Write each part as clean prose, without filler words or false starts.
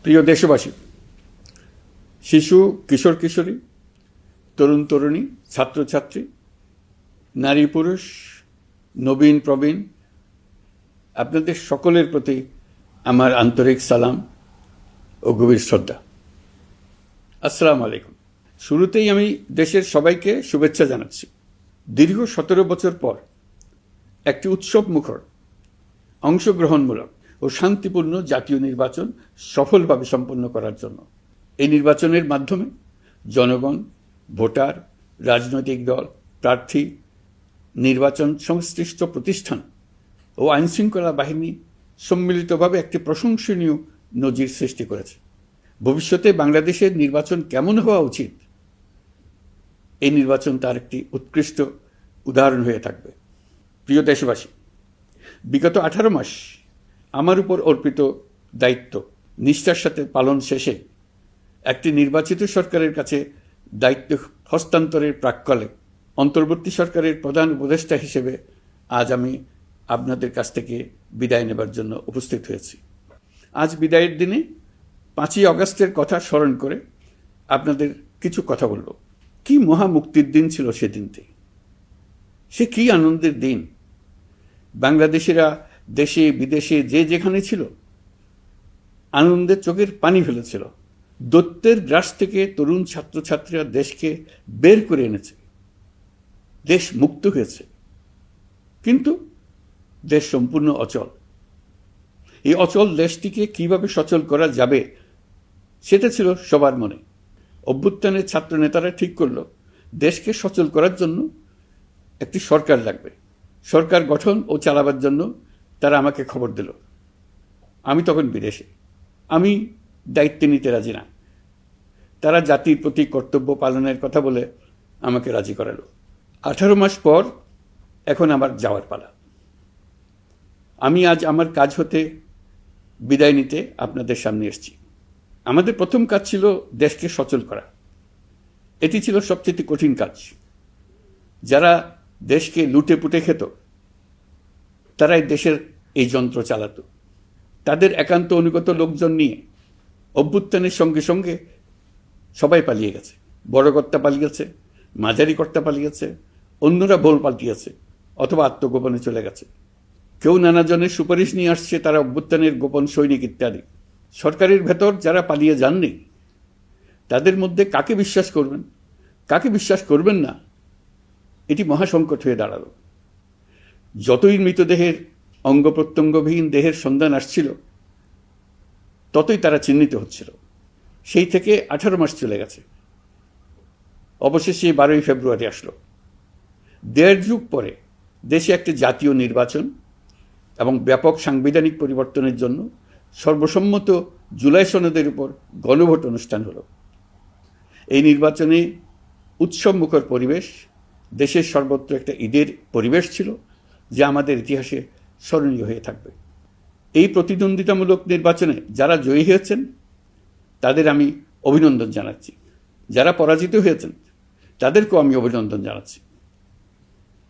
প্রিয় দেশবাসী, শিশু, কিশোর কিশোরী, তরুণ তরুণী, ছাত্রছাত্রী, নারী পুরুষ, নবীন প্রবীণ, আপনাদের সকলের প্রতি আমার আন্তরিক সালাম ও গভীর শ্রদ্ধা। আসসালামু আলাইকুম। শুরুতেই আমি দেশের সবাইকে শুভেচ্ছা জানাচ্ছি। দীর্ঘ 17 বছর পর একটি উৎসব মুখর, অংশগ্রহণমূলক ও শান্তিপূর্ণ জাতীয় নির্বাচন সফলভাবে সম্পন্ন করার জন্য এই নির্বাচনের মাধ্যমে জনগণ, ভোটার, রাজনৈতিক দল, প্রার্থী, নির্বাচন সংশ্লিষ্ট প্রতিষ্ঠান ও আইনশৃঙ্খলা বাহিনী সম্মিলিতভাবে একটি প্রশংসনীয় নজির সৃষ্টি করেছে। ভবিষ্যতে বাংলাদেশের নির্বাচন কেমন হওয়া উচিত, এই নির্বাচন তার একটি উৎকৃষ্ট উদাহরণ হয়ে থাকবে। প্রিয় দেশবাসী, বিগত 18 মাস আমার উপর অর্পিত দায়িত্ব নিষ্ঠার সাথে পালন শেষে একটি নির্বাচিত সরকারের কাছে দায়িত্ব হস্তান্তরের প্রাক্কালে অন্তর্বর্তী সরকারের প্রধান উপদেষ্টা হিসেবে আজ আমি আপনাদের কাছ থেকে বিদায় নেবার জন্য উপস্থিত হয়েছি। আজ বিদায়ের দিনে 5ই অগস্টের কথা স্মরণ করে আপনাদের কিছু কথা বলব। কি মহা মুক্তির দিন ছিল সেদিনটি, সে কি আনন্দের দিন। বাংলাদেশিরা দেশে বিদেশে যে যেখানে ছিল আনন্দে চোখের পানি ফেলেছিল। দৈত্যের গ্রাস থেকে তরুণ ছাত্রছাত্রীরা দেশকে বের করে এনেছে, দেশ মুক্ত হয়েছে। কিন্তু দেশ সম্পূর্ণ অচল। এই অচল দেশটিকে কিভাবে সচল করা যাবে সেটা ছিল সবার মনে। অভ্যুত্থানের ছাত্র নেতারা ঠিক করল দেশকে সচল করার জন্য একটি সরকার লাগবে। সরকার গঠন ও চালাবার জন্য তারা আমাকে খবর দিল। আমি তখন বিদেশে, আমি দায়িত্ব নিতে রাজি না। তারা জাতির প্রতি কর্তব্য পালনের কথা বলে আমাকে রাজি করালো। 18 মাস পর এখন আমার যাওয়ার পালা। আমি আজ আমার কাজ হতে বিদায় নিতে আপনাদের সামনে এসেছি। আমাদের প্রথম কাজ ছিল দেশকে সচল করা। এটি ছিল সবচেয়ে কঠিন কাজ। যারা দেশকে লুটে পুটে খেত তারাই দেশের এই যন্ত্র চালাতো। তাদের একান্ত অনুগত লোকজন নিয়ে অভ্যুত্থানের সঙ্গে সঙ্গে সবাই পালিয়ে গেছে। বড় কর্তা পালিয়েছে, মাঝারি কর্তা পালিয়েছে, অন্যরা ভোল পাল্টিয়েছে অথবা আত্মগোপনে চলে গেছে। কেউ নানাজনের সুপারিশ নিয়ে আসছে, তারা অভ্যুত্থানের গোপন সৈনিক ইত্যাদি। সরকারের ভেতর যারা পালিয়ে যাননি তাদের মধ্যে কাকে বিশ্বাস করবেন, কাকে বিশ্বাস করবেন না, এটি মহাসংকট হয়ে দাঁড়ালো। যতই মৃতদেহের অঙ্গ প্রত্যঙ্গবিহীন দেহের সন্ধান আসছিল ততই তারা চিহ্নিত হচ্ছিল। সেই থেকে 18 মাস চলে গেছে। অবশেষে 12ই ফেব্রুয়ারি আসলো। 1.5 যুগ পরে দেশে একটি জাতীয় নির্বাচন এবং ব্যাপক সাংবিধানিক পরিবর্তনের জন্য সর্বসম্মত জুলাই সনদের উপর গণভোট অনুষ্ঠান হলো। এই নির্বাচনে উৎসবমুখর পরিবেশ, দেশের সর্বত্র একটা ঈদের পরিবেশ ছিল যা আমাদের ইতিহাসে স্মরণীয় হয়ে থাকবে। এই প্রতিদ্বন্দ্বিতামূলক নির্বাচনে যারা জয়ী হয়েছেন তাদের আমি অভিনন্দন জানাচ্ছি। যারা পরাজিত হয়েছেন তাদেরকেও আমি অভিনন্দন জানাচ্ছি।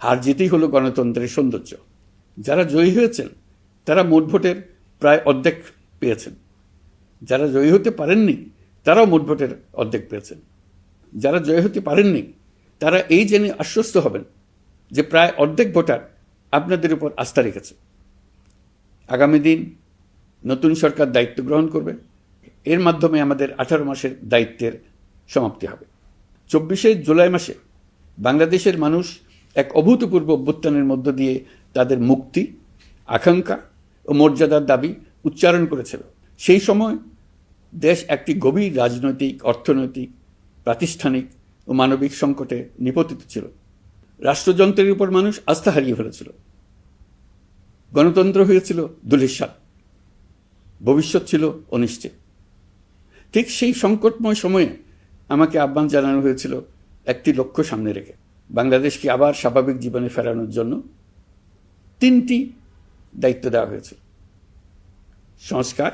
হার জিতেই হলো গণতন্ত্রের সৌন্দর্য। যারা জয়ী হয়েছেন তারা মোট ভোটের প্রায় অর্ধেক পেয়েছেন। যারা জয়ী হতে পারেননি তারাও মোট ভোটের অর্ধেক পেয়েছেন। যারা জয়ী হতে পারেননি তারা এই জেনে আশ্বস্ত হবেন যে প্রায় অর্ধেক ভোটার আপনাদের উপর আস্থা রেখেছে। আগামী দিন নতুন সরকার দায়িত্ব গ্রহণ করবে। এর মাধ্যমে আমাদের 18 মাসের দায়িত্বের সমাপ্তি হবে। 24শে জুলাই মাসে বাংলাদেশের মানুষ এক অভূতপূর্ব অভ্যুত্থানের মধ্য দিয়ে তাদের মুক্তি, আকাঙ্ক্ষা ও মর্যাদার দাবি উচ্চারণ করেছিল। সেই সময় দেশ একটি গভীর রাজনৈতিক, অর্থনৈতিক, প্রাতিষ্ঠানিক ও মানবিক সংকটে নিপতিত ছিল। রাষ্ট্রযন্ত্রের উপর মানুষ আস্থা হারিয়ে ফেলেছিল। গণতন্ত্র হয়েছিল ধূলিসাৎ, ভবিষ্যৎ ছিল অনিশ্চিত। ঠিক সেই সংকটময় সময়ে আমাকে আহ্বান জানানো হয়েছিল একটি লক্ষ্য সামনে রেখে বাংলাদেশকে আবার স্বাভাবিক জীবনে ফেরানোর জন্য 3টি দায়িত্ব দেওয়া হয়েছিল: সংস্কার,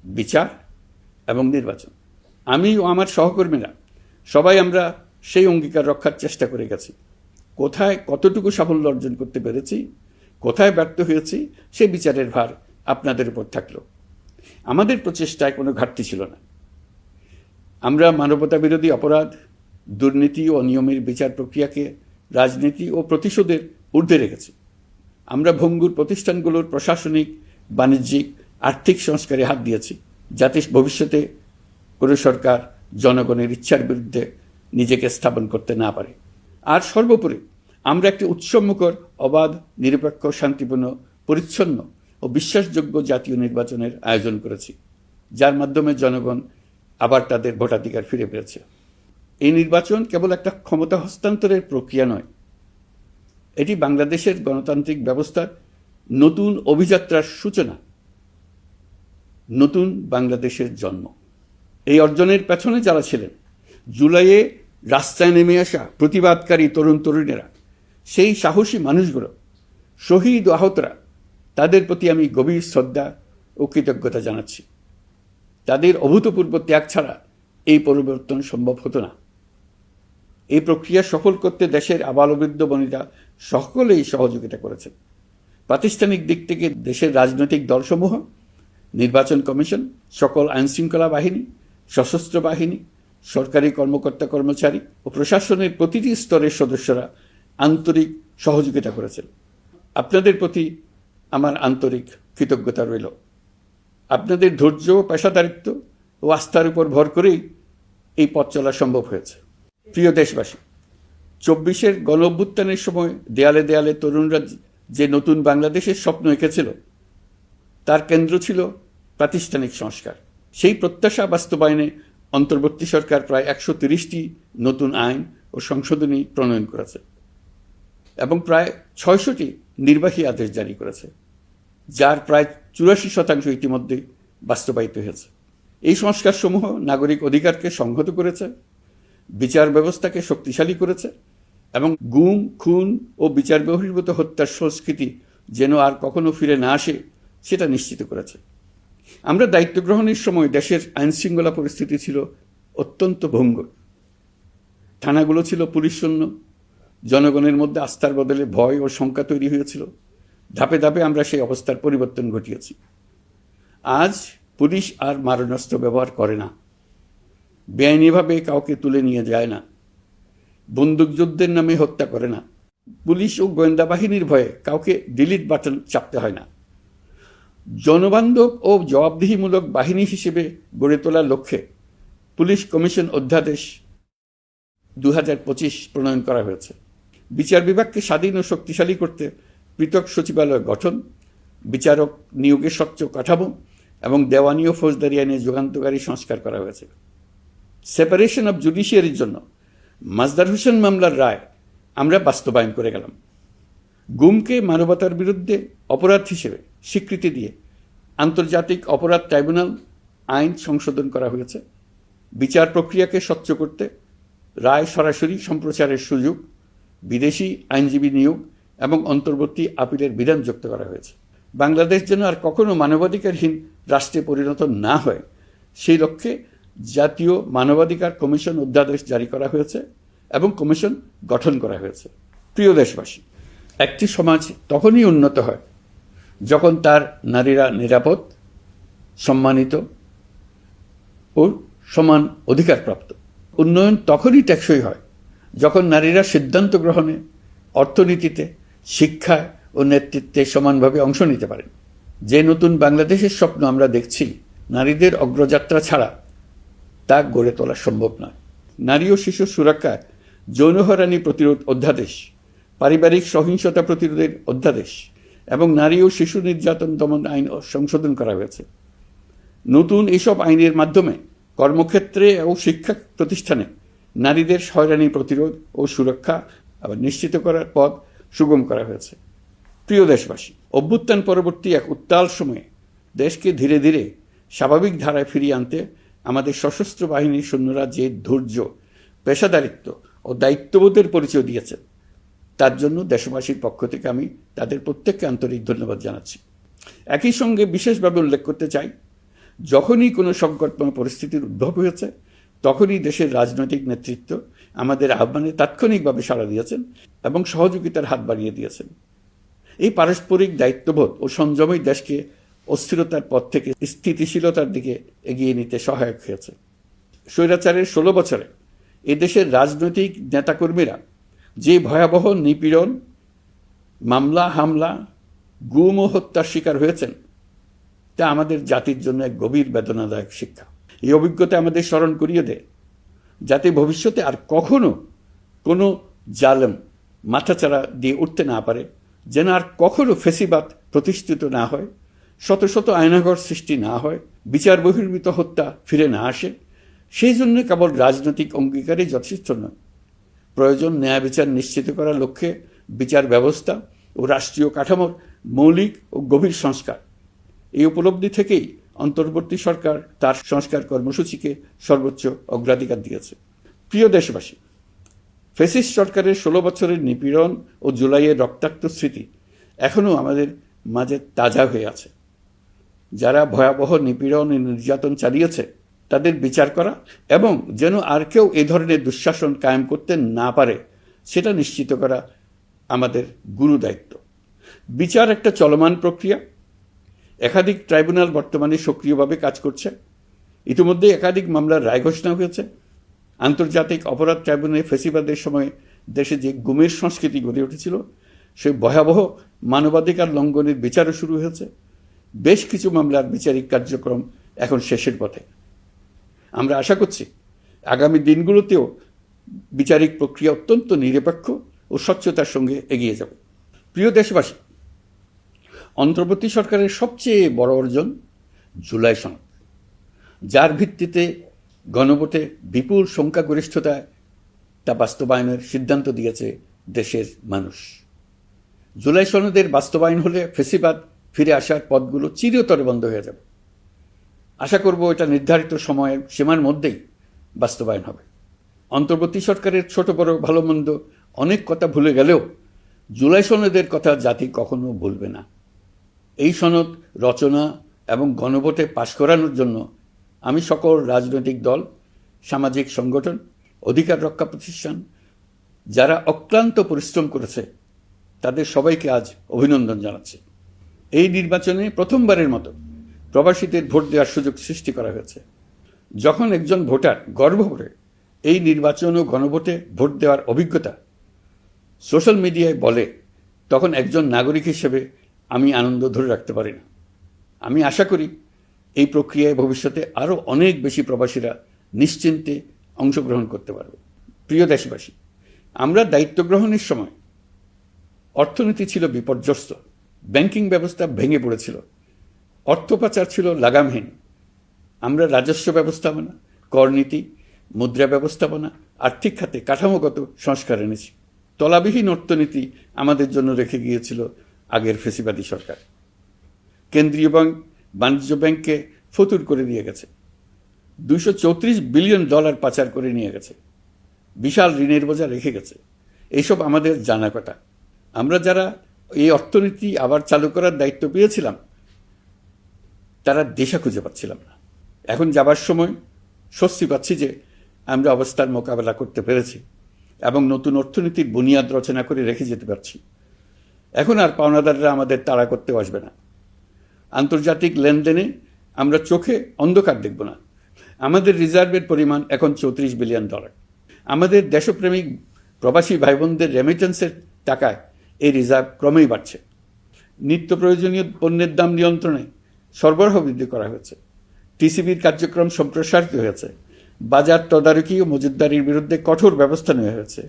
বিচার এবং নির্বাচন। আমি ও আমার সহকর্মীরা সবাই আমরা সেই অঙ্গীকার রক্ষার চেষ্টা করে গেছি। কোথায় কতটুকু সাফল্য অর্জন করতে পেরেছি, কোথায় ব্যর্থ হয়েছি, সে বিচারের ভার আপনাদের উপর থাকলো। আমাদের প্রচেষ্টায় কোনো ঘাটতি ছিল না। আমরা মানবতা বিরোধী অপরাধ, দুর্নীতি ও অনিয়মের বিচার প্রক্রিয়াকে রাজনীতি ও প্রতিশোধের ঊর্ধ্বে রেখেছি। আমরা ভঙ্গুর প্রতিষ্ঠানগুলোর প্রশাসনিক, বাণিজ্যিক, আর্থিক সংস্কারে হাত দিয়েছি, যাতে ভবিষ্যতে কোনো সরকার জনগণের ইচ্ছার বিরুদ্ধে নিজেকে স্থাপন করতে না পারে। আর সর্বোপরি আমরা একটি উৎসবমুখর, অবাধ, নিরপেক্ষ, শান্তিপূর্ণ, পরিচ্ছন্ন ও বিশ্বাসযোগ্য জাতীয় নির্বাচনের আয়োজন করেছি, যার মাধ্যমে জনগণ আবার তাদের ভোটাধিকার ফিরে পেয়েছে। এই নির্বাচন কেবল একটা ক্ষমতা হস্তান্তরের প্রক্রিয়া নয়, এটি বাংলাদেশের গণতান্ত্রিক ব্যবস্থার নতুন অভিযাত্রার সূচনা, নতুন বাংলাদেশের জন্ম। এই অর্জনের পেছনে যারা ছিলেন, জুলাইয়ে রাস্তায় নেমে আসা প্রতিবাদকারী তরুণ তরুণীরা, সেই সাহসী মানুষগুলো, শহীদ ও আহতরা, তাদের প্রতি আমি গভীর শ্রদ্ধা ও কৃতজ্ঞতা জানাচ্ছি। তাদের অভূতপূর্ব ত্যাগ ছাড়া এই পরিবর্তন সম্ভব হতো না। এই প্রক্রিয়া সফল করতে দেশের আবালবৃদ্ধ বনিতা সকলেই সহযোগিতা করেছেন। প্রাতিষ্ঠানিক দিক থেকে দেশের রাজনৈতিক দলসমূহ, নির্বাচন কমিশন, সকল আইনশৃঙ্খলা বাহিনী, সশস্ত্র বাহিনী, সরকারি কর্মকর্তা কর্মচারী ও প্রশাসনের প্রতিটি স্তরের সদস্যরা আন্তরিক সহযোগিতা করেছেন। আপনাদের প্রতি আমার আন্তরিক কৃতজ্ঞতা রইল। আপনাদের ধৈর্য, পেশাদারিত্ব ও আস্থার উপর ভর করেই এই পথ চলা সম্ভব হয়েছে। প্রিয় দেশবাসী, 24-এর গণ অভ্যুত্থানের সময় দেয়ালে দেয়ালে তরুণরা যে নতুন বাংলাদেশের স্বপ্ন এঁকেছিল, তার কেন্দ্র ছিল প্রাতিষ্ঠানিক সংস্কার। সেই প্রত্যাশা বাস্তবায়নে অন্তর্বর্তী সরকার প্রায় 130টি নতুন আইন ও সংশোধনী প্রণয়ন করেছে এবং প্রায় 600টি নির্বাহী আদেশ জারি করেছে, যার প্রায় 84% ইতিমধ্যে বাস্তবায়িত হয়েছে। এই সংস্কারসমূহ নাগরিক অধিকারকে সংহত করেছে, বিচার ব্যবস্থাকে শক্তিশালী করেছে এবং গুম, খুন ও বিচার বহির্ভূত হত্যার সংস্কৃতি যেন আর কখনো ফিরে না আসে সেটা নিশ্চিত করেছে। আমরা দায়িত্ব গ্রহণের সময় দেশের আইনশৃঙ্খলা পরিস্থিতি ছিল অত্যন্ত ভঙ্গুর। থানাগুলো ছিল পুলিশশূন্য, জনগণের মধ্যে আস্থার বদলে ভয় ও শঙ্কা তৈরি হয়েছিল। ধাপে ধাপে আমরা সেই অবস্থার পরিবর্তন ঘটিয়েছি। আজ পুলিশ আর মারণাস্ত্র ব্যবহার করে না, বেআইনিভাবে কাউকে তুলে নিয়ে যায় না, বন্দুকযুদ্ধের নামে হত্যা করে না, পুলিশ ও গোয়েন্দা বাহিনীর ভয়ে কাউকে ডিলিট বাটন চাপতে হয় না। জনবান্ধব ও জবাবদিহিমূলক বাহিনী হিসেবে গড়ে তোলার লক্ষ্যে পুলিশ কমিশন অধ্যাদেশ 2025 প্রণয়ন করা হয়েছে। বিচার বিভাগকে স্বাধীন ও শক্তিশালী করতে পৃথক সচিবালয় গঠন, বিচারক নিয়োগের স্বচ্ছ কাঠামো এবং দেওয়ানি ও ফৌজদারি আইনে যুগান্তকারী সংস্কার করা হয়েছে। সেপারেশন অব জুডিশিয়ারির জন্য মাজদার হোসেন মামলার রায় আমরা বাস্তবায়ন করে গেলাম। গুমকে মানবতার বিরুদ্ধে অপরাধ হিসেবে স্বীকৃতি দিয়ে আন্তর্জাতিক অপরাধ ট্রাইব্যুনাল আইন সংশোধন করা হয়েছে। বিচার প্রক্রিয়াকে স্বচ্ছ করতে রায় সরাসরি সম্প্রচারের সুযোগ, বিদেশি আইনজীবী নিয়োগ এবং অন্তর্বর্তী আপিলের বিধান যুক্ত করা হয়েছে। বাংলাদেশ যেন আর কখনো মানবাধিকারহীন রাষ্ট্রে পরিণত না হয়, সেই লক্ষ্যে জাতীয় মানবাধিকার কমিশন অধ্যাদেশ জারি করা হয়েছে এবং কমিশন গঠন করা হয়েছে। প্রিয় দেশবাসী, একটি সমাজ তখনই উন্নত হয় যখন তার নারীরা নিরাপদ, সম্মানিত ও সমান অধিকারপ্রাপ্ত। উন্নয়ন তখনই টেকসই হয় যখন নারীরা সিদ্ধান্ত গ্রহণে, অর্থনীতিতে, শিক্ষায় ও নেতৃত্বে সমানভাবে অংশ নিতে পারেন। যে নতুন বাংলাদেশের স্বপ্ন আমরা দেখছি, নারীদের অগ্রযাত্রা ছাড়া তা গড়ে তোলা সম্ভব নয়। নারী ও শিশু সুরক্ষায় যৌন হয়রানি প্রতিরোধ অধ্যাদেশ, পারিবারিক সহিংসতা প্রতিরোধের অধ্যাদেশ এবং নারী ও শিশু নির্যাতন দমন আইন সংশোধন করা হয়েছে। নতুন এসব আইনের মাধ্যমে কর্মক্ষেত্রে ও শিক্ষা প্রতিষ্ঠানে নারীদের হয়রানি প্রতিরোধ ও সুরক্ষা আবার নিশ্চিত করার পথ সুগম করা হয়েছে। প্রিয় দেশবাসী, অভ্যুত্থান পরবর্তী এক উত্তাল সময়ে দেশকে ধীরে ধীরে স্বাভাবিক ধারায় ফিরিয়ে আনতে আমাদের সশস্ত্র বাহিনীর সৈন্যরা যে ধৈর্য, পেশাদারিত্ব ও দায়িত্ববোধের পরিচয় দিয়েছেন, তার জন্য দেশবাসীর পক্ষ থেকে আমি তাদের প্রত্যেককে আন্তরিক ধন্যবাদ জানাচ্ছি। একই সঙ্গে বিশেষভাবে উল্লেখ করতে চাই, যখনই কোনো সংকটময় পরিস্থিতির উদ্ভব হয়েছে, তখনই দেশের রাজনৈতিক নেতৃত্ব আমাদের আহ্বানে তাৎক্ষণিকভাবে সাড়া দিয়েছেন এবং সহযোগিতার হাত বাড়িয়ে দিয়েছেন। এই পারস্পরিক দায়িত্ববোধ ও সংযমই দেশকে অস্থিরতার পথ থেকে স্থিতিশীলতার দিকে এগিয়ে নিতে সহায়ক হয়েছে। স্বৈরাচারের 16 বছরে এদেশের রাজনৈতিক নেতাকর্মীরা যে ভয়াবহ নিপীড়ন, মামলা হামলা, গুম ও হত্যার শিকার হয়েছেন, তা আমাদের জাতির জন্য এক গভীর বেদনাদায়ক শিক্ষা। এই অভিজ্ঞতা আমাদের স্মরণ করিয়ে দেয়, যাতে ভবিষ্যতে আর কখনো কোনো জালেম মাথাচাড়া দিয়ে উঠতে না পারে, যেন আর কখনো ফেসিবাদ প্রতিষ্ঠিত না হয়, শত শত আয়নাঘর সৃষ্টি না হয়, বিচার বহির্ভূত হত্যা ফিরে না আসে। সেই জন্য কেবল রাজনৈতিক অঙ্গীকারই যথেষ্ট নয়, প্রয়োজন ন্যায় বিচার নিশ্চিত করার লক্ষ্যে বিচার ব্যবস্থা ও রাষ্ট্রীয় কাঠামোর মৌলিক ও গভীর সংস্কার। এই উপলব্ধি থেকেই অন্তর্বর্তী সরকার তার সংস্কার কর্মসূচিকে সর্বোচ্চ অগ্রাধিকার দিয়েছে। প্রিয় দেশবাসী, ফ্যাসিস্ট সরকারের 16 বছরের নিপীড়ন ও জুলাইয়ের রক্তাক্ত স্মৃতি এখনও আমাদের মাঝে তাজা হয়ে আছে। যারা ভয়াবহ নিপীড়ন ও নির্যাতন চালিয়েছে তাদের বিচার করা এবং যেন আর কেউ এই ধরনের দুঃশাসন কায়েম করতে না পারে সেটা নিশ্চিত করা আমাদের গুরু দায়িত্ব। বিচার একটা চলমান প্রক্রিয়া। একাধিক ট্রাইব্যুনাল বর্তমানে সক্রিয়ভাবে কাজ করছে। ইতিমধ্যে একাধিক মামলার রায় ঘোষণা হয়েছে। আন্তর্জাতিক অপরাধ ট্রাইব্যুনালে ফেসিবাদের সময় দেশে যে গুমের সংস্কৃতি গড়ে উঠেছিল, সেই ভয়াবহ মানবাধিকার লঙ্ঘনের বিচারও শুরু হয়েছে। বেশ কিছু মামলার বিচারিক কার্যক্রম এখন শেষের পথে। আমরা আশা করছি আগামী দিনগুলোতেও বিচারিক প্রক্রিয়া অত্যন্ত নিরপেক্ষ ও স্বচ্ছতার সঙ্গে এগিয়ে যাবে। প্রিয় দেশবাসী, অন্তর্বর্তী সরকারের সবচেয়ে বড় অর্জন জুলাই সনদ, যার ভিত্তিতে গণভোটে বিপুল সংখ্যাগরিষ্ঠতায় তা বাস্তবায়নের সিদ্ধান্ত দিয়েছে দেশের মানুষ। জুলাই সনদের বাস্তবায়ন হলে ফেসিবাদ ফিরে আসার পথগুলো চিরতরে বন্ধ হয়ে যাবে। আশা করব এটা নির্ধারিত সময়ের সীমার মধ্যেই বাস্তবায়ন হবে। অন্তর্বর্তী সরকারের ছোট বড় ভালো মন্দ অনেক কথা ভুলে গেলেও জুলাই সনদের কথা জাতি কখনো ভুলবে না। এই সনদ রচনা এবং গণভোটে পাশ করানোর জন্য আমি সকল রাজনৈতিক দল, সামাজিক সংগঠন, অধিকার রক্ষা প্রতিষ্ঠান যারা অক্লান্ত পরিশ্রম করেছে তাদের সবাইকে আজ অভিনন্দন জানাচ্ছি। এই নির্বাচনে প্রথমবারের মতো প্রবাসীদের ভোট দেওয়ার সুযোগ সৃষ্টি করা হয়েছে। যখন একজন ভোটার গর্ব করে এই নির্বাচন ও গণভোটে ভোট দেওয়ার অভিজ্ঞতা সোশ্যাল মিডিয়ায় বলে, তখন একজন নাগরিক হিসেবে আমি আনন্দ ধরে রাখতে পারি না। আমি আশা করি এই প্রক্রিয়ায় ভবিষ্যতে আরও অনেক বেশি প্রবাসীরা নিশ্চিন্তে অংশগ্রহণ করতে পারবে। প্রিয় দেশবাসী, আমরা দায়িত্ব গ্রহণের সময় অর্থনীতি ছিল বিপর্যস্ত, ব্যাংকিং ব্যবস্থা ভেঙে পড়েছিল, অর্থ পাচার ছিল লাগামহীন। আমরা রাজস্ব ব্যবস্থাপনা, করনীতি, মুদ্রা ব্যবস্থাপনা, আর্থিক খাতে কাঠামোগত সংস্কার এনেছি। তলাবিহীন অর্থনীতি আমাদের জন্য রেখে গিয়েছিল আগের ফেসিবাদী সরকার। কেন্দ্রীয় ব্যাংক বাণিজ্য ব্যাংককে ফতুর করে দিয়ে গেছে, $234 বিলিয়ন পাচার করে নিয়ে গেছে, বিশাল ঋণের বোঝা রেখে গেছে। এইসব আমাদের জানা কথা। আমরা যারা এই অর্থনীতি আবার চালু করার দায়িত্ব পেয়েছিলাম তারা দিশা খুঁজে পাচ্ছিলাম না। এখন যাবার সময় স্বস্তি পাচ্ছি যে আমরা অবস্থার মোকাবেলা করতে পেরেছি এবং নতুন অর্থনীতির বুনিয়াদ রচনা করে রেখে যেতে পারছি। এখন আর পাওনাদাররা আমাদের তাড়া করতে আসবে না। আন্তর্জাতিক লেনদেনে আমরা চোখে অন্ধকার দেখব না। আমাদের রিজার্ভের পরিমাণ এখন $34 বিলিয়ন। আমাদের দেশপ্রেমিক প্রবাসী ভাই বোনদের রেমিটেন্সের টাকায় এই রিজার্ভ ক্রমেই বাড়ছে। নিত্য প্রয়োজনীয় পণ্যের দাম নিয়ন্ত্রণে সরবরাহ বৃদ্ধি করা হয়েছে। টিসিবির কার্যক্রম সম্প্রসারিত হয়েছে। বাজার তদারকি ও মজুতদারির বিরুদ্ধে কঠোর ব্যবস্থা নেওয়া হয়েছে।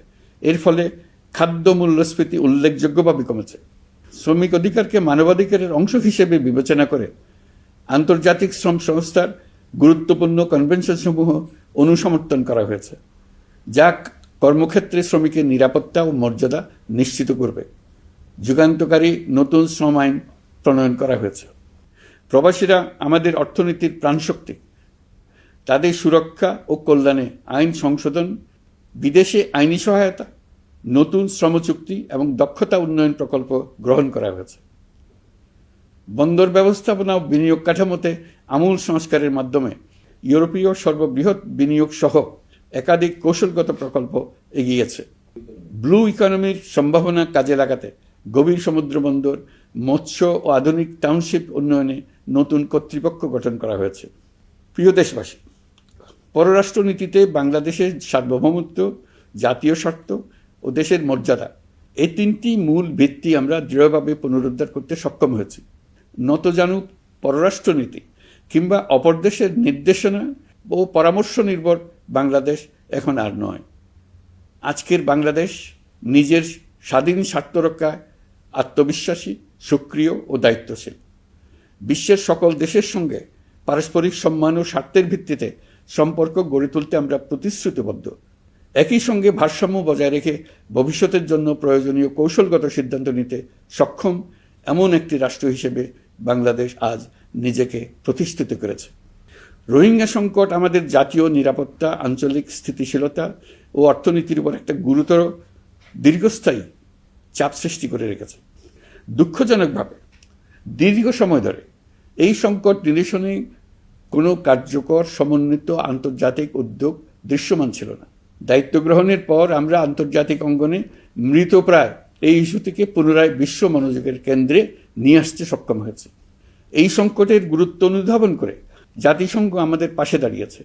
এর ফলে খাদ্য মূল্যস্ফীতি উল্লেখযোগ্যভাবে কমেছে। শ্রমিক অধিকারকে মানবাধিকারের অংশ হিসেবে বিবেচনা করে আন্তর্জাতিক শ্রম সংস্থার গুরুত্বপূর্ণ কনভেনশনসমূহ অনুসমর্থন করা হয়েছে, যা কর্মক্ষেত্রে শ্রমিকের নিরাপত্তা ও মর্যাদা নিশ্চিত করবে। যুগান্তকারী নতুন শ্রম আইন প্রণয়ন করা হয়েছে। প্রবাসীরা আমাদের অর্থনীতির প্রাণশক্তি। তাদের সুরক্ষা ও কল্যাণে আইন সংশোধন, বিদেশে আইনি সহায়তা, নতুন শ্রমচুক্তি এবং দক্ষতা উন্নয়ন প্রকল্প গ্রহণ করা হয়েছে। বন্দর ব্যবস্থাপনা ও বিনিয়োগ কাঠামোতে আমূল সংস্কারের মাধ্যমে ইউরোপীয় সর্ববৃহৎ বিনিয়োগ সহ একাধিক কৌশলগত প্রকল্প এগিয়েছে। ব্লু ইকোনমির সম্ভাবনা কাজে লাগাতে গভীর সমুদ্র বন্দর, মৎস্য ও আধুনিক টাউনশিপ উন্নয়নে নতুন কর্তৃপক্ষ গঠন করা হয়েছে। প্রিয় দেশবাসী, পররাষ্ট্রনীতিতে বাংলাদেশের সার্বভৌমত্ব, জাতীয় স্বার্থ ও দেশের মর্যাদা, এই তিনটি মূল ভিত্তি আমরা দৃঢ়ভাবে পুনরুদ্ধার করতে সক্ষম হয়েছি। নতজানু পররাষ্ট্রনীতি কিংবা অপর দেশের নির্দেশনা ও পরামর্শ নির্ভর বাংলাদেশ এখন আর নয়। আজকের বাংলাদেশ নিজের স্বাধীন স্বার্থ রক্ষায় আত্মবিশ্বাসী, সক্রিয় ও দায়িত্বশীল। বিশ্বের সকল দেশের সঙ্গে পারস্পরিক সম্মান ও স্বার্থের ভিত্তিতে সম্পর্ক গড়ে তুলতে আমরা প্রতিশ্রুতিবদ্ধ। একই সঙ্গে ভারসাম্য বজায় রেখে ভবিষ্যতের জন্য প্রয়োজনীয় কৌশলগত সিদ্ধান্ত নিতে সক্ষম এমন একটি রাষ্ট্র হিসেবে বাংলাদেশ আজ নিজেকে প্রতিষ্ঠিত করেছে। রোহিঙ্গা সংকট আমাদের জাতীয় নিরাপত্তা, আঞ্চলিক স্থিতিশীলতা ও অর্থনীতির উপর একটা গুরুতর দীর্ঘস্থায়ী চাপ সৃষ্টি করে রেখেছে। দুঃখজনকভাবে দীর্ঘ সময় ধরে এই সংকট নিরসনে কোনো কার্যকর সমন্বিত আন্তর্জাতিক উদ্যোগ দৃশ্যমান ছিল না। দায়িত্ব গ্রহণের পর আমরা আন্তর্জাতিক অঙ্গনে মৃতপ্রায় এই ইস্যুটিকে পুনরায় বিশ্ব মনোযোগের কেন্দ্রে নিয়ে আসতে সক্ষম হয়েছে। এই সংকটের গুরুত্ব অনুধাবন করে জাতিসংঘ আমাদের পাশে দাঁড়িয়েছে।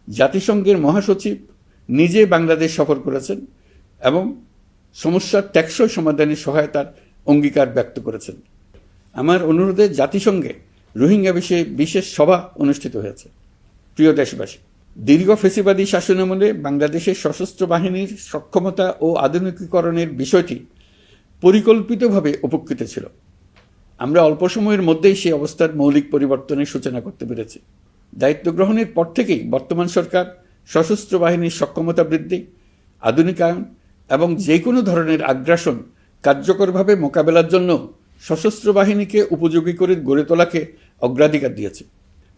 জাতিসংঘের মহাসচিব নিজে বাংলাদেশ সফর করেছেন এবং সমস্যার টেকসই সমাধানে সহায়তার অঙ্গীকার ব্যক্ত করেছেন। আমার অনুরোধে জাতিসংঘে রোহিঙ্গা বিষয়ে বিশেষ সভা অনুষ্ঠিত হয়েছে। প্রিয় দেশবাসী, দীর্ঘ ফ্যাসিবাদী শাসনামলে বাংলাদেশের সশস্ত্র বাহিনীর সক্ষমতা ও আধুনিকীকরণের বিষয়টি পরিকল্পিতভাবে উপেক্ষিত ছিল। আমরা অল্প সময়ের মধ্যেই সেই অবস্থার মৌলিক পরিবর্তনের সূচনা করতে পেরেছি। দায়িত্ব গ্রহণের পর থেকেই বর্তমান সরকার সশস্ত্র বাহিনীর সক্ষমতা বৃদ্ধি, আধুনিকায়ন এবং যে কোনো ধরনের আগ্রাসন কার্যকরভাবে মোকাবেলার জন্য সশস্ত্র বাহিনীকে উপযোগী করে গড়ে তোলাকে অগ্রাধিকার দিয়েছে।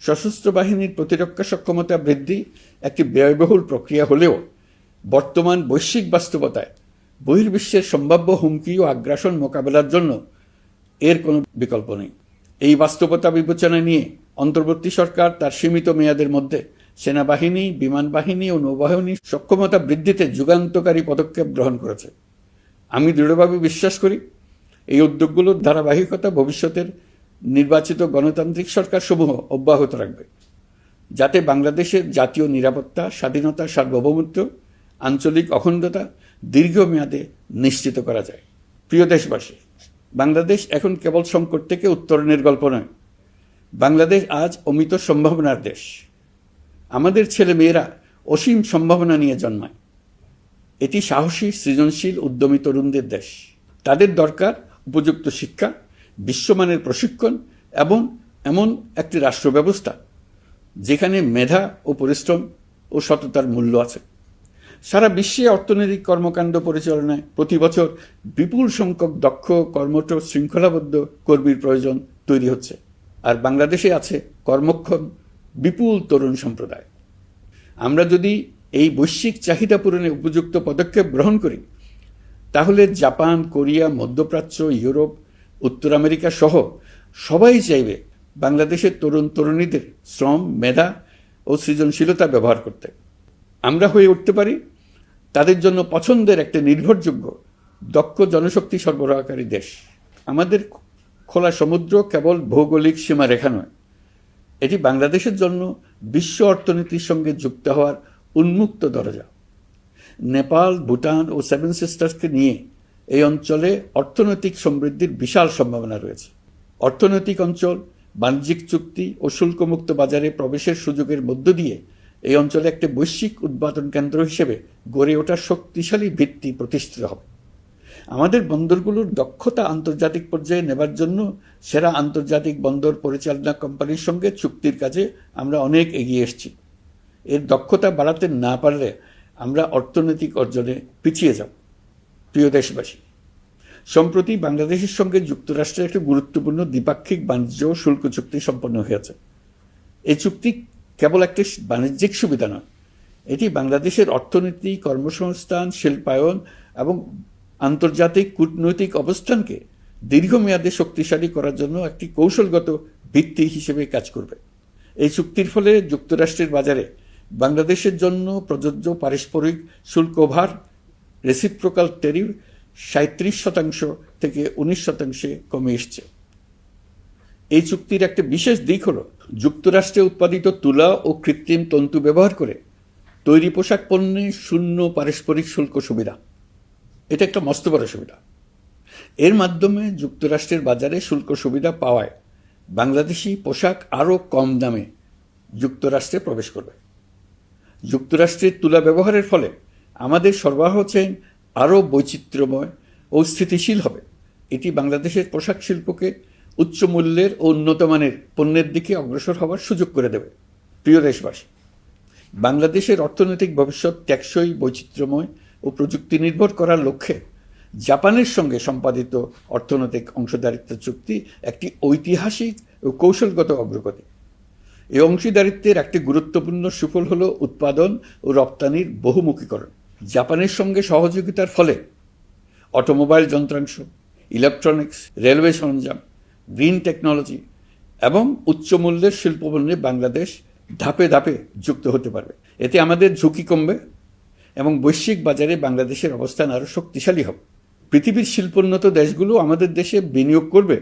সশস্ত্র বাহিনীর প্রতিরক্ষা সক্ষমতা বৃদ্ধি একটি ব্যয়বহুল প্রক্রিয়া হলেও বর্তমান বৈশ্বিক বাস্তবতায় বহির্বিশ্বের সম্ভাব্য হুমকি ও আগ্রাসন মোকাবেলার জন্য এর কোনো বিকল্প নেই। এই বাস্তবতা বিবেচনা নিয়ে অন্তর্বর্তী সরকার তার সীমিত মেয়াদের মধ্যে সেনাবাহিনী, বিমান বাহিনী ও নৌবাহিনীর সক্ষমতা বৃদ্ধিতে যুগান্তকারী পদক্ষেপ গ্রহণ করেছে। আমি দৃঢ়ভাবে বিশ্বাস করি এই উদ্যোগগুলোর ধারাবাহিকতা ভবিষ্যতের নির্বাচিত গণতান্ত্রিক সরকার সমূহ অব্যাহত রাখবে, যাতে বাংলাদেশের জাতীয় নিরাপত্তা, স্বাধীনতা, সার্বভৌমত্ব, আঞ্চলিক অখণ্ডতা দীর্ঘমেয়াদে নিশ্চিত করা যায়। প্রিয় দেশবাসী, বাংলাদেশ এখন কেবল সংকট থেকে উত্তরণের গল্প নয়। বাংলাদেশ আজ অমিত সম্ভাবনার দেশ। আমাদের ছেলে মেয়েরা অসীম সম্ভাবনা নিয়ে জন্মায়। এটি সাহসী, সৃজনশীল, উদ্যমী তরুণদের দেশ। তাদের দরকার উপযুক্ত শিক্ষা, বিশ্বমানের প্রশিক্ষণ এবং এমন একটি রাষ্ট্র ব্যবস্থা যেখানে মেধা ও পরিশ্রম ও সততার মূল্য আছে। সারা বিশ্বে অর্থনৈতিক কর্মকাণ্ড পরিচালনায় প্রতি বছর বিপুল সংখ্যক দক্ষ, কর্মঠ, শৃঙ্খলাবদ্ধ কর্মীর প্রয়োজন তৈরি হচ্ছে, আর বাংলাদেশে আছে কর্মক্ষম বিপুল তরুণ সম্প্রদায়। আমরা যদি এই বৈশ্বিক চাহিদা পূরণে উপযুক্ত পদক্ষেপ গ্রহণ করি, তাহলে জাপান, কোরিয়া, মধ্যপ্রাচ্য, ইউরোপ, উত্তর আমেরিকা সহ সবাই চাইবে বাংলাদেশের তরুণ তরুণীদের শ্রম, মেধা ও সৃজনশীলতা ব্যবহার করতে। আমরা হয়ে উঠতে পারি তাদের জন্য পছন্দের একটা নির্ভরযোগ্য, দক্ষ জনশক্তি সরবরাহকারী দেশ। আমাদের খোলা সমুদ্র কেবল ভৌগোলিক সীমারেখা নয়, এটি বাংলাদেশের জন্য বিশ্ব অর্থনীতির সঙ্গে যুক্ত হওয়ার উন্মুক্ত দরজা। নেপাল, ভুটান ও সেভেন সিস্টার্সকে নিয়ে এই অঞ্চলে অর্থনৈতিক সমৃদ্ধির বিশাল সম্ভাবনা রয়েছে। অর্থনৈতিক অঞ্চল, বাণিজ্যিক চুক্তি ও শুল্কমুক্ত বাজারে প্রবেশের সুযোগের মধ্য দিয়ে এই অঞ্চলে একটি বৈশ্বিক উৎপাদন কেন্দ্র হিসেবে গড়ে ওঠার শক্তিশালী ভিত্তি প্রতিষ্ঠিত হবে। আমাদের বন্দরগুলোর দক্ষতা আন্তর্জাতিক পর্যায়ে নেবার জন্য সেরা আন্তর্জাতিক বন্দর পরিচালনা কোম্পানির সঙ্গে চুক্তির কাজে আমরা অনেক এগিয়ে এসেছি। এর দক্ষতা বাড়াতে না পারলে আমরা অর্থনৈতিক অর্জনে পিছিয়ে যাব। প্রিয় দেশবাসী, সম্প্রতি বাংলাদেশের সঙ্গে যুক্তরাষ্ট্রের একটি গুরুত্বপূর্ণ দ্বিপাক্ষিক বাণিজ্য ও শুল্ক চুক্তি সম্পন্ন হয়েছে। এই চুক্তি কেবল একটি বাণিজ্যিক সুবিধা নয়, এটি বাংলাদেশের অর্থনীতি, কর্মসংস্থান, শিল্পায়ন এবং আন্তর্জাতিক কূটনৈতিক অবস্থানকে দীর্ঘমেয়াদে শক্তিশালী করার জন্য একটি কৌশলগত ভিত্তি হিসেবে কাজ করবে। এই চুক্তির ফলে যুক্তরাষ্ট্রের বাজারে বাংলাদেশের জন্য প্রযোজ্য পারস্পরিক শুল্কভার, রেসিপ্রোকাল ট্যারিফ 37% থেকে 19% কমে এসছে। এই চুক্তির একটা বিশেষ দিক হলো যুক্তরাষ্ট্রে উৎপাদিত তুলা ও কৃত্রিম তন্তু ব্যবহার করে তৈরি পোশাক পণ্যে শূন্য পারস্পরিক শুল্ক সুবিধা। এটা একটা মস্ত বড় সুবিধা। এর মাধ্যমে যুক্তরাষ্ট্রের বাজারে শুল্ক সুবিধা পাওয়ায় বাংলাদেশি পোশাক আরও কম দামে যুক্তরাষ্ট্রে প্রবেশ করবে। যুক্তরাষ্ট্রের তুলা ব্যবহারের ফলে আমাদের সরবরাহ চেইন আরও বৈচিত্র্যময় ও স্থিতিশীল হবে। এটি বাংলাদেশের পোশাক শিল্পকে উচ্চ মূল্যের ও উন্নত মানের পণ্যের দিকে অগ্রসর হওয়ার সুযোগ করে দেবে। প্রিয় দেশবাসী, বাংলাদেশের অর্থনৈতিক ভবিষ্যৎ টেকসই, বৈচিত্র্যময় ও প্রযুক্তি নির্ভর করার লক্ষ্যে জাপানের সঙ্গে সম্পাদিত অর্থনৈতিক অংশীদারিত্ব চুক্তি একটি ঐতিহাসিক ও কৌশলগত অগ্রগতি। এই অংশীদারিত্বের একটি গুরুত্বপূর্ণ সুফল হল উৎপাদন ও রপ্তানির বহুমুখীকরণ। জাপানের সঙ্গে সহযোগিতার ফলে অটোমোবাইল যন্ত্রাংশ, ইলেকট্রনিক্স, রেলওয়ে সরঞ্জাম, গ্রিন টেকনোলজি এবং উচ্চমূল্যের শিল্পপণ্যে বাংলাদেশ ধাপে ধাপে যুক্ত হতে পারবে। এতে আমাদের ঝুঁকি কমবে এবং বৈশ্বিক বাজারে বাংলাদেশের অবস্থান আরও শক্তিশালী হবে। পৃথিবীর শিল্পোন্নত দেশগুলো আমাদের দেশে বিনিয়োগ করবে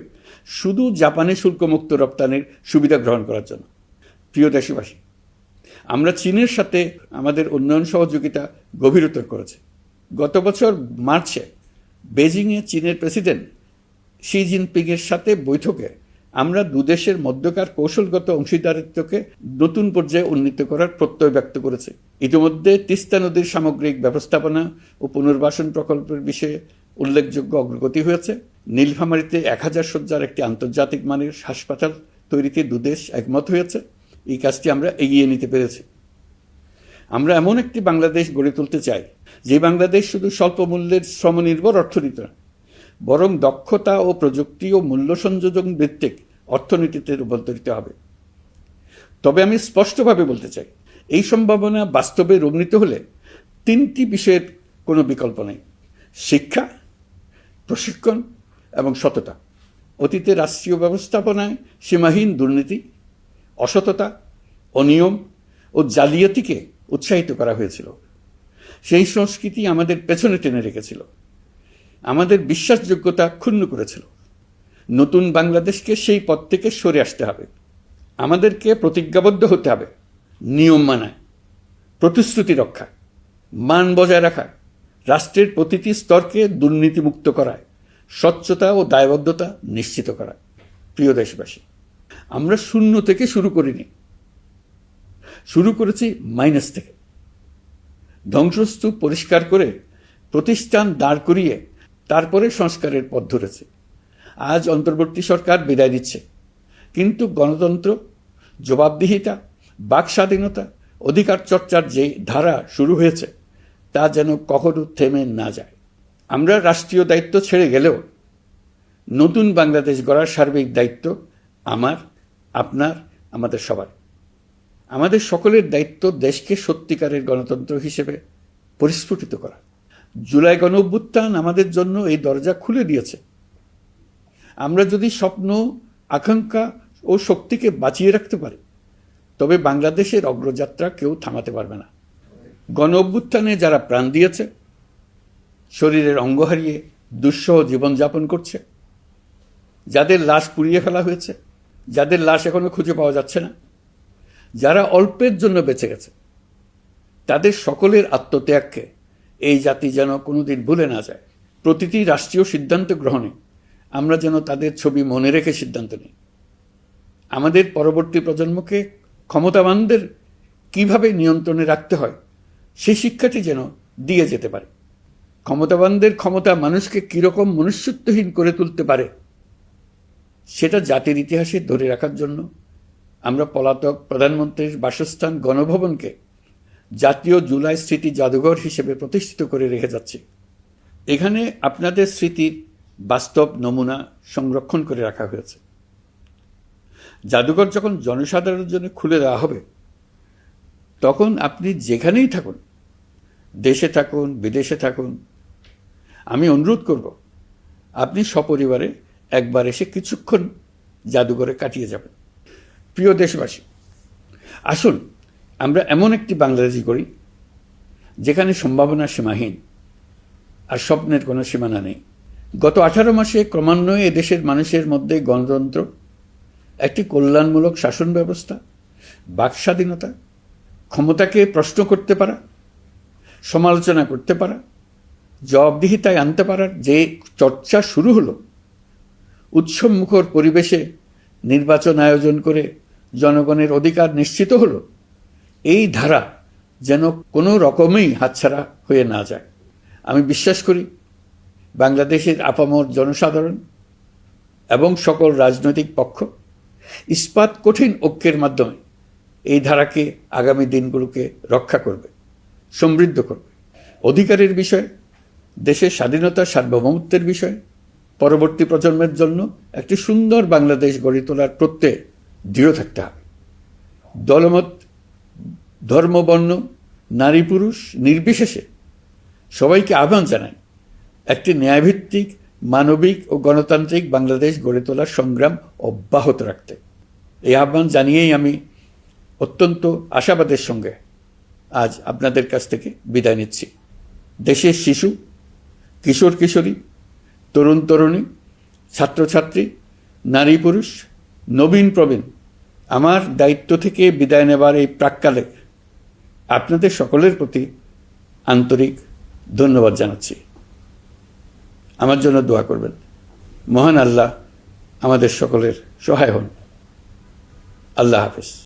শুধু জাপানে শুল্কমুক্ত রপ্তানির সুবিধা গ্রহণ করার জন্য। প্রিয় দেশবাসী, আমরা চীনের সাথে আমাদের উন্নয়ন সহযোগিতা গভীরতর করেছি। গত বছর মার্চে বেজিংয়ে চীনের প্রেসিডেন্ট শি জিনপিংয়ের সাথে বৈঠকে আমরা দুদেশের মধ্যকার কৌশলগত অংশীদারিত্বকে নতুন পর্যায়ে উন্নীত করার প্রত্যয় ব্যক্ত করেছে। ইতিমধ্যে তিস্তা নদীর সামগ্রিক ব্যবস্থাপনা ও পুনর্বাসন প্রকল্পের বিষয়ে উল্লেখযোগ্য অগ্রগতি হয়েছে। নীলফামারীতে 1000 শয্যার একটি আন্তর্জাতিক মানের হাসপাতাল তৈরিতে দুদেশ একমত হয়েছে। এই কাজটি আমরা এগিয়ে নিতে পেরেছি। আমরা এমন একটি বাংলাদেশ গড়ে তুলতে চাই যে বাংলাদেশ শুধু স্বল্প মূল্যের শ্রমনির্ভর অর্থনীতি নয়, বরং দক্ষতা ও প্রযুক্তি ও মূল্য সংযোজন ভিত্তিক অর্থনীতিতে রূপান্তরিত হবে। তবে আমি স্পষ্টভাবে বলতে চাই, এই সম্ভাবনা বাস্তবে রূপান্তরিত হলে 3টি বিষয়ের কোনো বিকল্প নেই: শিক্ষা, প্রশিক্ষণ এবং সততা। অতীতে রাষ্ট্রীয় ব্যবস্থাপনায় সীমাহীন দুর্নীতি, অসততা, অনিয়ম ও জালিয়াতিকে উৎসাহিত করা হয়েছিল। সেই সংস্কৃতি আমাদের পেছনে টেনে রেখেছিল, আমাদের বিশ্বাসযোগ্যতা ক্ষুণ্ণ করেছিল। নতুন বাংলাদেশকে সেই পথ থেকে সরে আসতে হবে। আমাদেরকে প্রতিজ্ঞাবদ্ধ হতে হবে নিয়ম মানায়, প্রতিশ্রুতি রক্ষা, মান বজায় রাখা, রাষ্ট্রের প্রতিটি স্তরকে দুর্নীতিমুক্ত করায়, স্বচ্ছতা ও দায়বদ্ধতা নিশ্চিত করা। প্রিয় দেশবাসী, আমরা শূন্য থেকে শুরু করিনি, শুরু করেছি মাইনাস থেকে। ধ্বংসস্তূপ পরিষ্কার করে প্রতিষ্ঠান দাঁড় করিয়ে তারপরে সংস্কারের পথ ধরেছে। আজ অন্তর্বর্তী সরকার বিদায় দিচ্ছে, কিন্তু গণতন্ত্র, জবাবদিহিতা, বাক স্বাধীনতা, অধিকার চর্চার যে ধারা শুরু হয়েছে তা যেন কখনো থেমে না যায়। আমরা রাষ্ট্রীয় দায়িত্ব ছেড়ে গেলেও নতুন বাংলাদেশ গড়ার সার্বিক দায়িত্ব আমার, আপনার, আমাদের সবার। আমাদের সকলের দায়িত্ব দেশকে সত্যিকারের গণতন্ত্র হিসেবে পরিস্ফুটিত করা। জুলাই গণঅভ্যুত্থান আমাদের জন্য এই দরজা খুলে দিয়েছে। আমরা যদি স্বপ্ন, আকাঙ্ক্ষা ও শক্তিকে বাঁচিয়ে রাখতে পারি, তবে বাংলাদেশের অগ্রযাত্রা কেউ থামাতে পারবে না। গণঅভ্যুত্থানে যারা প্রাণ দিয়েছে, শরীরের অঙ্গ হারিয়ে দুঃসহ জীবনযাপন করছে, যাদের লাশ পুড়িয়ে ফেলা হয়েছে, যাদের লাশ এখনো খুঁজে পাওয়া যাচ্ছে না, যারা অল্পের জন্য বেঁচে গেছে, তাদের সকলের আত্মত্যাগকে এই জাতি যেন কোনোদিন ভুলে না যায়। প্রতিটি রাষ্ট্রীয় সিদ্ধান্ত গ্রহণে আমরা যেন তাদের ছবি মনে রেখে সিদ্ধান্ত নিই। আমাদের পরবর্তী প্রজন্মকে ক্ষমতাবানদের কিভাবে নিয়ন্ত্রণে রাখতে হয় সেই শিক্ষাটি যেন দিয়ে যেতে পারে। ক্ষমতাবানদের ক্ষমতা মানুষকে কীরকম মনুষ্যত্বহীন করে তুলতে পারে সেটা জাতির ইতিহাসে ধরে রাখার জন্য আমরা পলাতক প্রধানমন্ত্রীর বাসস্থান গণভবনকে জাতীয় জুলাই স্মৃতি জাদুঘর হিসেবে প্রতিষ্ঠিত করে রেখে যাচ্ছি। এখানে আপনাদের স্মৃতির বাস্তব নমুনা সংরক্ষণ করে রাখা হয়েছে। জাদুঘর যখন জনসাধারণের জন্য খুলে দেওয়া হবে, তখন আপনি যেখানেই থাকুন, দেশে থাকুন, বিদেশে থাকুন, আমি অনুরোধ করব আপনি সপরিবারে একবার এসে কিছুক্ষণ জাদুঘরে কাটিয়ে যাবেন। প্রিয় দেশবাসী, আসুন আমরা এমন একটি বাংলাদেশ গড়ি যেখানে সম্ভাবনা সীমাহীন আর স্বপ্নের কোনো সীমানা নেই। গত 18 মাসে ক্রমান্বয়ে এদেশের মানুষের মধ্যে গণতন্ত্র, একটি কল্যাণমূলক শাসন ব্যবস্থা, বাক স্বাধীনতা, ক্ষমতাকে প্রশ্ন করতে পারা, সমালোচনা করতে পারা, জবাবদিহিতায় আনতে পারার যে চর্চা শুরু হলো, উৎসবমুখর পরিবেশে নির্বাচন আয়োজন করে জনগণের অধিকার নিশ্চিত হলো, এই ধারা যেন কোনো রকমেই হাতছাড়া হয়ে না যায়। আমি বিশ্বাস করি বাংলাদেশের আপামর জনসাধারণ এবং সকল রাজনৈতিক পক্ষ ইস্পাত কঠিন ঐক্যের মাধ্যমে এই ধারাকে আগামী দিনগুলোকে রক্ষা করবে, সমৃদ্ধ করবে। অধিকারের বিষয়ে, দেশের স্বাধীনতা সার্বভৌমত্বের বিষয়ে পরবর্তী প্রজন্মের জন্য একটি সুন্দর বাংলাদেশ গড়ে তোলার প্রত্যয়ে দৃঢ় থাকতে হবে। দলমত, ধর্ম, বর্ণ, নারী পুরুষ নির্বিশেষে সবাইকে আহ্বান জানাই একটি ন্যায়ভিত্তিক, মানবিক ও গণতান্ত্রিক বাংলাদেশ গড়ে তোলার সংগ্রাম অব্যাহত রাখতে। এই আহ্বান জানিয়েই আমি অত্যন্ত আশাবাদের সঙ্গে আজ আপনাদের কাছ থেকে বিদায় নিচ্ছি। দেশের শিশু, কিশোর কিশোরী, তরুণ তরুণী, ছাত্রছাত্রী, নারী পুরুষ, নবীন প্রবীণ, আমার দায়িত্ব থেকে বিদায় নেবার এই প্রাক্কালে আপনাদের সকলের প্রতি আন্তরিক ধন্যবাদ জানাচ্ছি। আমার জন্য দোয়া করবেন। মহান আল্লাহ আমাদের সকলের সহায় হন। আল্লাহ হাফেজ।